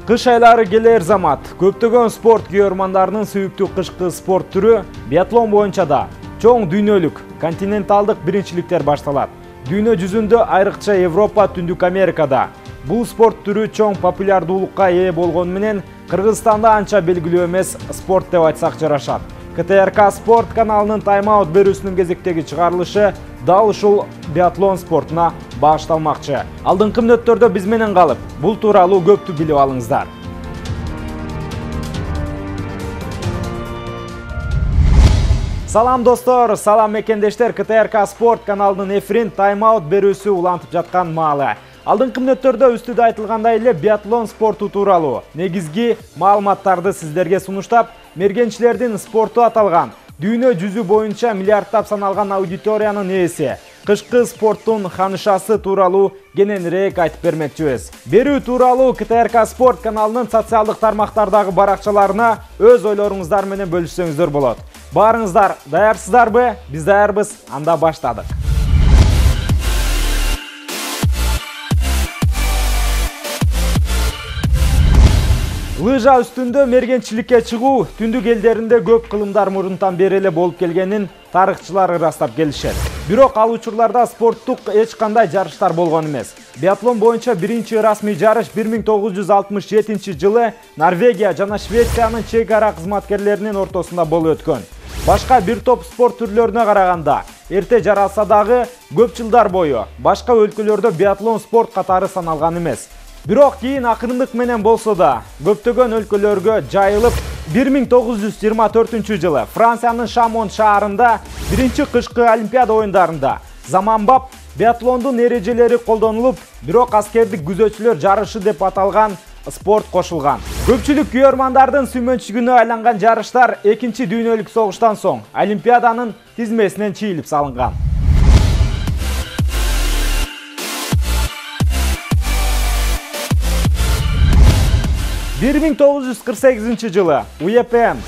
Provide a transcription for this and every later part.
Кыш айлары келер замат. Көптөгөн спорт күйөрмандарынын сүйүктүү кышкы спорт түрү биатлон боюнча да чоң дүйнөлүк, континенталдык биринчиликтер башталат. Дүйнө жүзүндө, айрыкча Европа, Түндүк Америкада бул спорт түрү чоң популярдуулукка ээ болгону менен Кыргызстанда анча белгилүү эмес спорт деп айтсак жарашат. КТРК спорт каналынын тайм-аут берүүсүнүн кезектеги чыгарылышы дал ушул биатлон спортуна багышталмакчы. Алдыңкы мүнөттөрдө биз менен калып, бул тууралуу көптү билип алыңыздар. Салам достор, салам мекендештер, КТРК спорт каналынын эфирин тайм-аут берүүсү улантып жаткан маалы. Алдыңкы мүнөттөрдө үстүдө айтылгандай эле биатлон спорту тууралуу негизги маалыматтарды сиздерге сунуштап, мергенчилердин спорту аталган дүйнө жүзү боюнча миллиардтап саналган аудиториянын ээси, кышкы спорттун ханышасы тууралуу кененирээк айтып бермекчибиз. Берүү тууралуу КТРК спорт каналынын социалдык тармактардагы баракчаларына өз ойлоруңуздар менен бөлүшсөңүздөр болот. Баарыңыздар даярсыздарбы? Биз даярбыз, анда баштадык. Лыжа үстүндө мергенчиликке чыгуу түндүк элдеринде көп кылымдар мурунтан бери эле болуп келгенин тарыхчылар ырастап келишет. Бирок ал учурларда спорттук эч кандай жарыштар болгон эмес. Биатлон боюнча биринчи расмий жарыш 1967 жылы Норвегия жана Швециянын чек ара кызматкерлеринин ортосунда болуп өткөн. Башка бир топ спорт түрлөрүнө караганда эрте жаралса дагы көп жылдар бою башка өлкөлөрдө биатлон спорт катары саналган эмес. Бирок кийин акырындык менен болсо да көптөгөн өлкөлөргө жайылып 1924 жылы Франциянын Шамон шаарында биринчи кышкы Олимпиада оюндарында заманбап биатлондун эрежелери колдонулуп, бирок аскердик күзөтчүлөр жарышы деп аталган спорт кошулган. Көпчүлүк күйөрмандардын сүймөнчүгүнө айланган жарыштар Экинчи дүйнөлүк согуштан соң Олимпиаданын тизмесинен чийилип салынган. 1948 жылы УЕПМ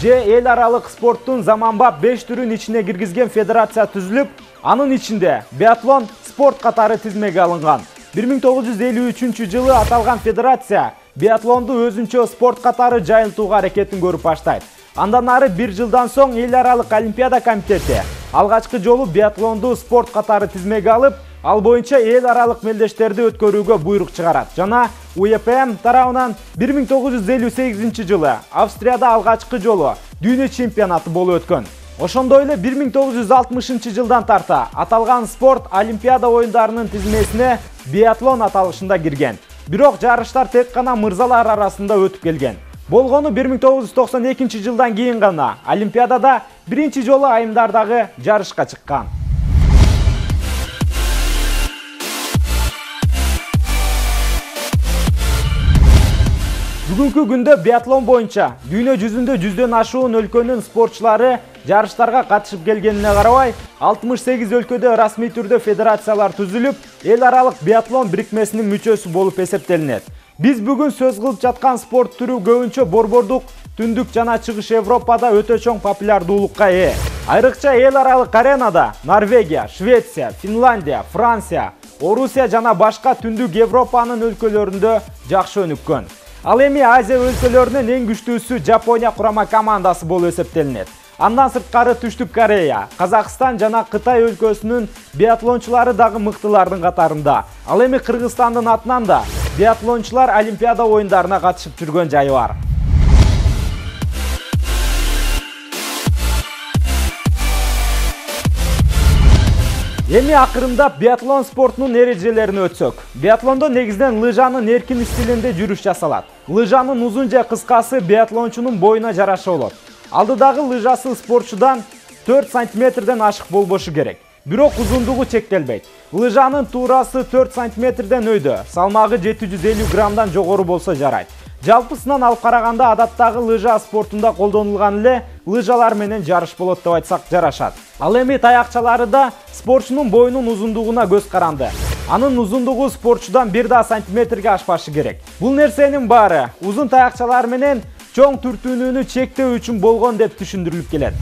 эл аралык спорттун заманбап 5 түрүн ичине киргизген федерация түзүлүп, анын ичинде биатлон спорт катары тизмеге алынган. 1953 жылы аталган федерация биатлонду өзүнчө спорт катары жайылтууга аракетин көрүп баштайт. Андан ары бир жылдан соң эл аралык Олимпиада комитети алгачкы жолу биатлонду спорт катары тизмеге алып, ал боюнча эл аралык мелдештерди өткөрүүгө буйрук чыгарат. Жана УЕПМ тарабынан 1958 жылы Австрияда алгачкы жолу дүйнө чемпионаты болуп өткөн. Ошондой эле 1960 жылдан тарта аталган спорт Олимпиада оюндарынын тизмесине биатлон аталышында кирген. Бирок жарыштар тек гана мырзалар арасында өтүп келген. Болгону 1992 жылдан кийин гана Олимпиадада биринчи жолу айымдардагы жарышка чыккан. Бүгүнкү күндө биатлон боюнча дүйнө жүзүндө 100дөн ашуун өлкөнүн спортчулары жарыштарга катышып келгенине карабай, 68 өлкөдө расмий түрдө федерациялар түзүлүп, эл аралык биатлон бирикмесинин мүчөсү болуп эсептелинет. Биз бүгүн сөз кылып жаткан спорт түрү көбүнчө борбордук, түндүк жана чыгыш Европада өтө чоң популярдуулукка ээ. Айрыкча эл аралык аренада Норвегия, Швеция, Финляндия, Франция, Орусия жана башка түндүк Европанын өлкөлөрүндө жакшы өнүккөн. Ал эми Азия өлкөлөрүнүн эң күчтүүсү Жапония курама командасы болуп эсептелинет. Андан сырткары Түштүк Корея, Казакстан жана Кытай өлкөсүнүн биатлончулары дагы мыктылардын катарында. Ал эми Кыргызстандын атынан да биатлончулар Олимпиада оюндарына катышып жүргөн жайы бар. Эми акырындап биатлон спортунун эрежелерин өтсөк. Биатлондо негизинен лыжанын эркин стилинде жүрүш жасалат. Лыжанын узун же кыскасы биатлончунун боюна жараша болот. Алдыдагы лыжасы спортчудан 4 сантиметрден ашык болбошу керек. Бирок узундугу чектелбейт. Лыжанын туурасы 4 сантиметрден өйдө, салмагы 750 граммдан жогору болсо жарайт. Жалпысынан алып караганда адаттагы лыжа спортунда колдонулган эле лыжалар менен жарыш болот деп айтсак жарашат. Ал эми таякчалары да спортчунун боюнун узундугуна көз каранды. Анын узундугу спортчудан 1 сантиметрге ашпашы керек. Бул нерсенин баары узун таякчалар менен чоң түртүүнү чектөө үчүн болгон деп түшүндүрүлүп келет.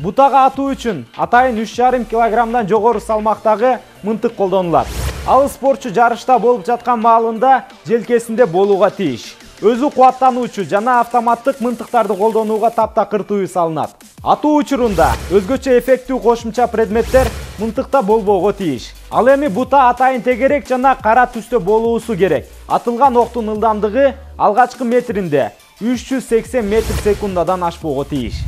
Бутага атуу үчүн атайын 3,5 килограммдан жогору салмактагы мынтык колдонулат. Ал спортчу жарышта болуп жаткан маалында желкесинде болууга тийиш. Өзү кубаттануучу жана автоматтык мынтыктарды колдонууга таптакыр тыюу салынат. Атуу учурунда өзгөчө эффектүү кошумча предметтер мынтыкта болбоого тийиш. Ал эми бута атайын тегерек жана кара түстө болуусу керек. Атылган октун ылдамдыгы алгачкы метринде 380 метр секундадан ашпоого тийиш.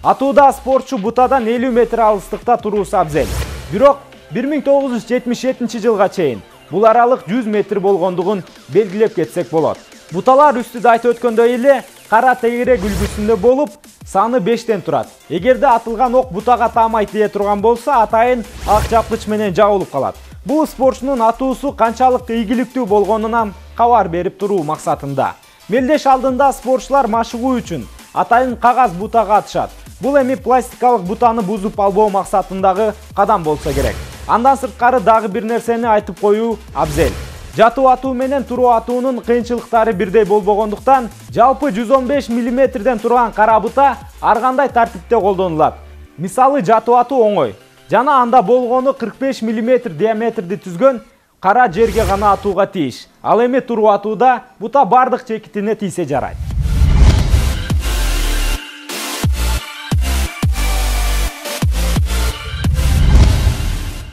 Атууда спортчу бутадан 50 метр алыстыкта туруусу абзел. Бирок 1977 жылга чейин бул аралык 100 метр болгондугун белгилеп кетсек болот. Буталар үстүдө айтып өткөндөй эле кара тегерек үлгүсүндө болуп, саны 5тен турат. Эгерде атылган ок бутага таамай тие турган болсо, атайын ак жапкыч менен жабылып калат. Бул спортчунун атуусу канчалык ийгиликтүү болгонунан кабар берип туруу максатында. Мелдеш алдында спортчулар машыгуу үчүн атайын кагаз бутага атышат. Бул эми пластикалык бутаны бузуп албоо максатындагы кадам болсо керек. Андан сырткары дагы бир нерсени айтып коюу абзел. Жатуу атуу менен туруу атуунун кыйынчылыктары бирдей болбогондуктан, жалпы 115 мм турган кара бута ар кандай тартипте колдонулат. Мисалы, жатуу атуу оңой жана анда болгону 45 мм диаметрди түзгөн кара жерге гана атууга тийиш. Ал эми туруу атууда бута бардык чекитине тийсе жарайт.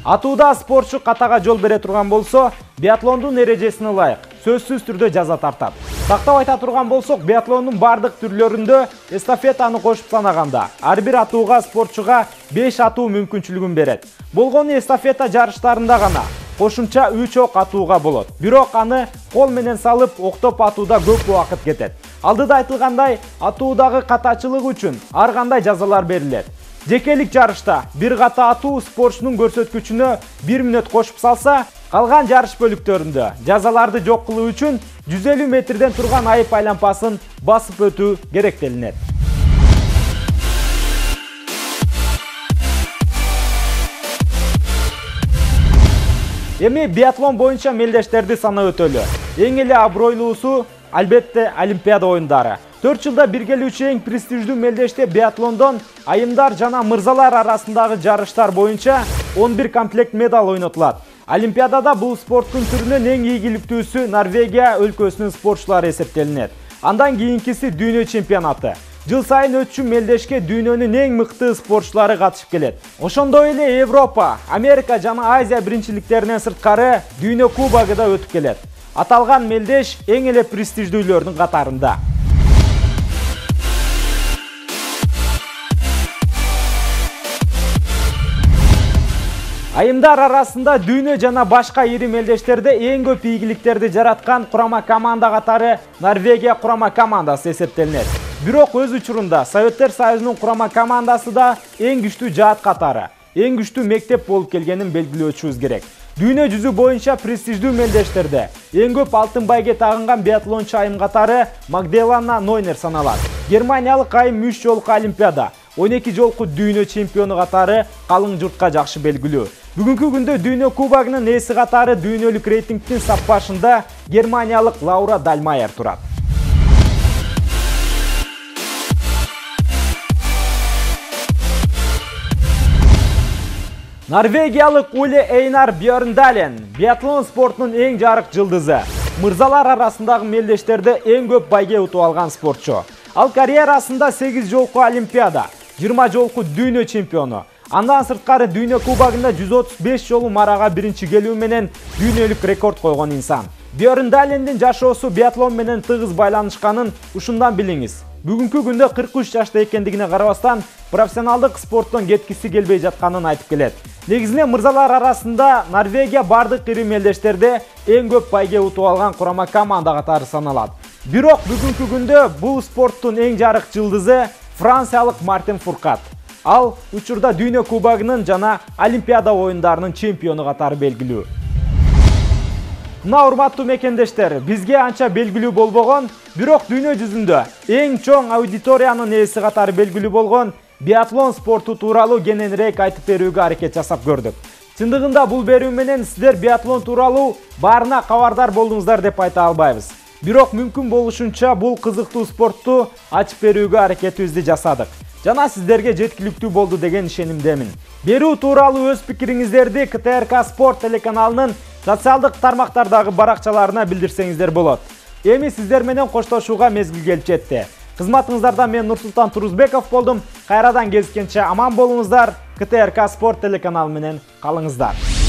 Атууда спортчу катага жол бере турган болсо, биатлондун эрежесине ылайык сөзсүз түрдө жаза тартат. Тактап айта турган болсок, биатлондун бардык түрлөрүндө эстафетаны кошуп санаганда, ар бир атууга спортчуга 5 атуу мүмкүнчүлүгүн берет. Болгону эстафета жарыштарында гана кошумча 3 ок атууга болот. Бирок аны кол менен салып октоп атууда көп убакыт кетет. Алдыда айтылгандай, атуудагы катачылык үчүн ар кандай жазалар берилет. Жекелик жарышта бир ката атуу спортчунун көрсөткүчүнө 1 мүнөт кошуп салса, калган жарыш бөлүктөрүндө жазаларды жок кылуу үчүн 150 метрден турган айып айлампасын басып өтүү керектелинет. Эми биатлон боюнча мелдештерди санап өтөлү. Эң эле абройлуусу албетте Олимпиада оюндары. 4 жылда биргелүүчү эң престиждүү мелдеште биатлондон айымдар жана мырзалар арасындагы жарыштар боюнча 11 комплект медаль ойнотулат. Олимпиадада бул спорттун түрүнөн эң ийгиликтүүсү Норвегия өлкөсүнүн спортчулары эсептелинет. Андан кийинкиси дүйнө чемпионаты. Жыл сайын өтчү мелдешке дүйнөнүн эң мыкты спортчулары катышып келет. Ошондой эле Европа, Америка жана Азия биринчиликтеринен сырткары дүйнө кубогу да өтүп келет. Аталган мелдеш эң эле престиждүүлөрдүн катарында. Айымдар арасында дүйнө жана башка ири мелдештерде эң көп ийгиликтерди жараткан курама команда катары Норвегия курама командасы эсептелинет. Бирок өз учурунда Советтер Союзунун курама командасы да эң күчтүү жаат катары, эң күчтүү мектеп болуп келгенин белгилөөчүбүз керек. Дүйнө жүзү боюнча престиждүү мелдештерде эң көп алтын байге тагынган биатлончу айым катары Магдалена Нойнер саналат. Германиялык айым 3 жолку Олимпиада, 12 жолку дүйнө чемпиону катары калың журтка жакшы белгилүү. Бүгүнкү күндө дүйнө кубогунун ээси катары дүйнөлүк рейтингдин сап башында германиялык Лаура Дальмайер турат. Норвегиялык Уле Эйнар Бьорндален биатлон спортунун эң жарык жылдызы. Мырзалар арасындагы мелдештерде эң көп байге утуп алган спортчу. Ал карьерасында 8 жолку Олимпиада, 20 жолку дүйнө чемпиону. Андан сырткары дүйнө кубогунда 135 жолу марага биринчи келүү менен дүйнөлүк рекорд койгон инсан. Бьорндалендин жашоосу биатлон менен тыгыз байланышканын ушундан билиңиз. Бүгүнкү күндө 43 жашта экендигине карабастан, профессионалдык спорттон кеткиси келбей жатканын айтып келет. Негизинен мырзалар арасында Норвегия бардык ири мелдештерде эң көп байге утуп алган курама команда катары саналат. Бирок бүгүнкү күндө бул спорттун эң жарык жылдызы франциялык Мартин Фуркат. Ал учурда дүйнө кубогунун жана Олимпиада оюндарынын чемпиону катары белгилүү. Мына урматтуу мекендештер, бизге анча белгилүү болбогон, бирок дүйнө жүзүндө эң чоң аудиториянын ээси катары белгилүү болгон биатлон спорту тууралуу кененирээк айтып берүүгө аракет жасап көрдүк. Чындыгында бул берүү менен сиздер биатлон тууралуу баарына кабардар болдуңуздар деп айта албайбыз. Бирок мүмкүн болушунча бул кызыктуу спортту ачып берүүгө аракетибизди жасадык. Жана сиздерге жеткиликтүү болду деген ишенимдемин. Берүү тууралуу өз пикириңиздерди КТРК Спорт телеканалынын социалдык тармактардагы баракчаларына билдирсеңиздер болот. Эми сиздер менен коштошууга мезгил келип жетти. Кызматыңыздарда мен Нурсултан Турузбеков болдум. Кайрадан кезишкенче аман болуңуздар. КТРК Спорт телеканалы менен калыңыздар.